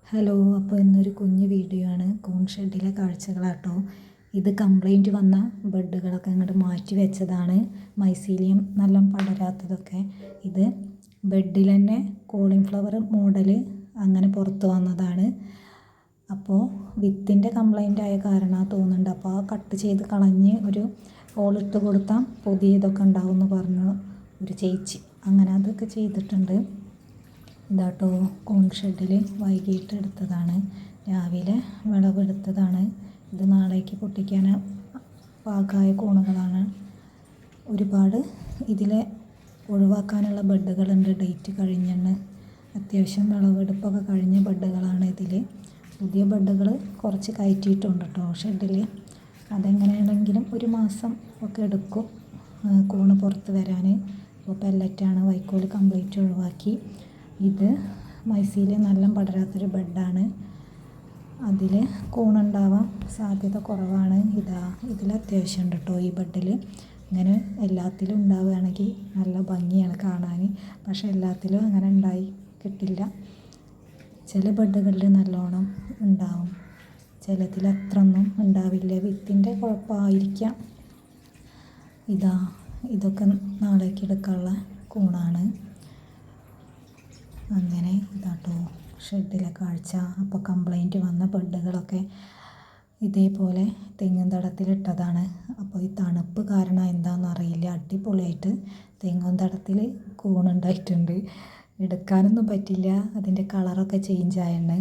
Hello, അപ്പോൾ ഇന്നൊരു കുഞ്ഞു വീഡിയോ ആണ്. കൂൺ ഷെഡിലെ കാഴ്ചകളാട്ടോ. ഇത് കംപ്ലൈൻറ്റ് വന്ന ബെഡുകളൊക്കെ അങ്ങോട്ട് മാറ്റി വെച്ചതാണ്. മൈസീലിയം നല്ല പടരാത്തതൊക്കെ. ഇത് ബെഡിൽ തന്നെ കോളിഫ്ലവർ മോഡൽ അങ്ങനെ പുറത്ത് വന്നതാണ്. അപ്പോൾ വിത്തിൻ്റെ കംപ്ലൈൻ്റ് ആയ കാരണമാണ് തോന്നുന്നുണ്ട്. അപ്പോൾ ആ കട്ട് ചെയ്ത് കളഞ്ഞ് ഒരു ഹോളിട്ട് കൊടുത്താൽ പുതിയതൊക്കെ ഉണ്ടാവുമെന്ന് പറഞ്ഞു ഒരു ചേച്ചി. അങ്ങനെ അതൊക്കെ ചെയ്തിട്ടുണ്ട്. ഇതാട്ടോ കൂൺ ഷെഡിൽ വൈകിട്ട് എടുത്തതാണ്, രാവിലെ വിളവെടുത്തതാണ്. ഇത് നാളേക്ക് പൊട്ടിക്കാൻ പാകമായ കൂണുകളാണ്. ഒരുപാട് ഇതിൽ ഒഴിവാക്കാനുള്ള ബെഡുകളുണ്ട്. ഡേറ്റ് കഴിഞ്ഞെന്ന് അത്യാവശ്യം വിളവെടുപ്പൊക്കെ കഴിഞ്ഞ ബെഡുകളാണ് ഇതിൽ. പുതിയ ബെഡുകൾ കുറച്ച് കയറ്റിയിട്ടുണ്ട് കേട്ടോ ഷെഡിൽ. അതെങ്ങനെയാണെങ്കിലും ഒരു മാസം ഒക്കെ എടുക്കും കൂണ് പുറത്ത് വരാൻ. ഇപ്പോൾ പെല്ലറ്റാണ്, വൈക്കോൽ കംപ്ലീറ്റ് ഒഴിവാക്കി. ഇത് മൈസീലിയം നല്ല പടരാത്തൊരു ബെഡാണ്. അതിൽ കൂണുണ്ടാവാൻ സാധ്യത കുറവാണ്. ഇതിൽ അത്യാവശ്യം ഉണ്ട് കേട്ടോ ഈ ബെഡിൽ. ഇങ്ങനെ എല്ലാത്തിലും ഉണ്ടാവുകയാണെങ്കിൽ നല്ല ഭംഗിയാണ് കാണാൻ. പക്ഷേ എല്ലാത്തിലും അങ്ങനെ ഉണ്ടായി കിട്ടില്ല. ചില ബെഡുകളിൽ നല്ലോണം ഉണ്ടാവും, ചിലതിൽ അത്രയൊന്നും ഉണ്ടാവില്ല. വിത്തിൻ്റെ കുഴപ്പമായിരിക്കാം. ഇതൊക്കെ നാളേക്ക് എടുക്കാനുള്ള കൂണാണ്. അങ്ങനെ ഇതാട്ടോ ഷെഡിലെ കാഴ്ച. അപ്പോൾ കംപ്ലൈൻറ്റ് വന്ന ബെഡുകളൊക്കെ ഇതേപോലെ തെങ്ങും തടത്തിലിട്ടതാണ്. അപ്പോൾ ഈ തണുപ്പ് കാരണം എന്താണെന്ന് അറിയില്ല, അടിപൊളിയായിട്ട് തെങ്ങും തടത്തിൽ കൂണുണ്ടായിട്ടുണ്ട്. എടുക്കാനൊന്നും പറ്റില്ല, അതിൻ്റെ കളറൊക്കെ ചേഞ്ച് ആയെന്ന്.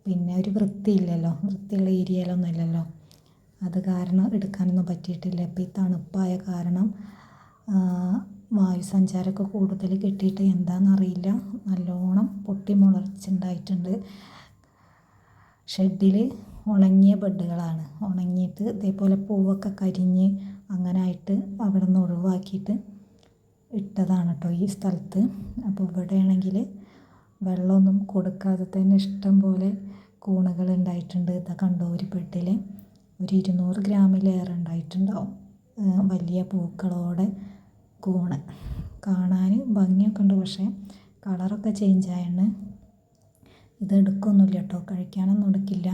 പിന്നെ ഒരു വൃത്തിയില്ലല്ലോ, വൃത്തിയുള്ള ഏരിയയിലൊന്നും ഇല്ലല്ലോ, അത് കാരണം എടുക്കാനൊന്നും പറ്റിയിട്ടില്ല. ഇപ്പോൾ ഈ തണുപ്പായ കാരണം വായുസഞ്ചാരമൊക്കെ കൂടുതൽ കിട്ടിയിട്ട് എന്താണെന്നറിയില്ല, നല്ലോണം പൊട്ടി മുളച്ചുണ്ടായിട്ടുണ്ട്. ഷെഡിൽ ഉണങ്ങിയ ബെഡുകളാണ്. ഉണങ്ങിയിട്ട് ഇതേപോലെ പൂവൊക്കെ കരിഞ്ഞ് അങ്ങനെ ആയിട്ട് അവിടെ നിന്ന് ഒഴിവാക്കിയിട്ട് ഇട്ടതാണ് കേട്ടോ ഈ സ്ഥലത്ത്. അപ്പോൾ ഇവിടെയാണെങ്കിൽ വെള്ളമൊന്നും കൊടുക്കാതെ തന്നെ ഇഷ്ടം പോലെ കൂണുകൾ ഉണ്ടായിട്ടുണ്ട്. ഇതാ കണ്ടോ, ഒരു ബെഡിൽ ഒരു 200 ഗ്രാമിലേറെ ഉണ്ടായിട്ടുണ്ടാവും വലിയ പൂക്കളോടെ കൂണ്. കാണാൻ ഭംഗിയൊക്കെ ഉണ്ട്, പക്ഷേ കളറൊക്കെ ചേഞ്ച് ആയെന്ന്. ഇത് എടുക്കൊന്നുമില്ല കേട്ടോ, കഴിക്കാനൊന്നും എടുക്കില്ല.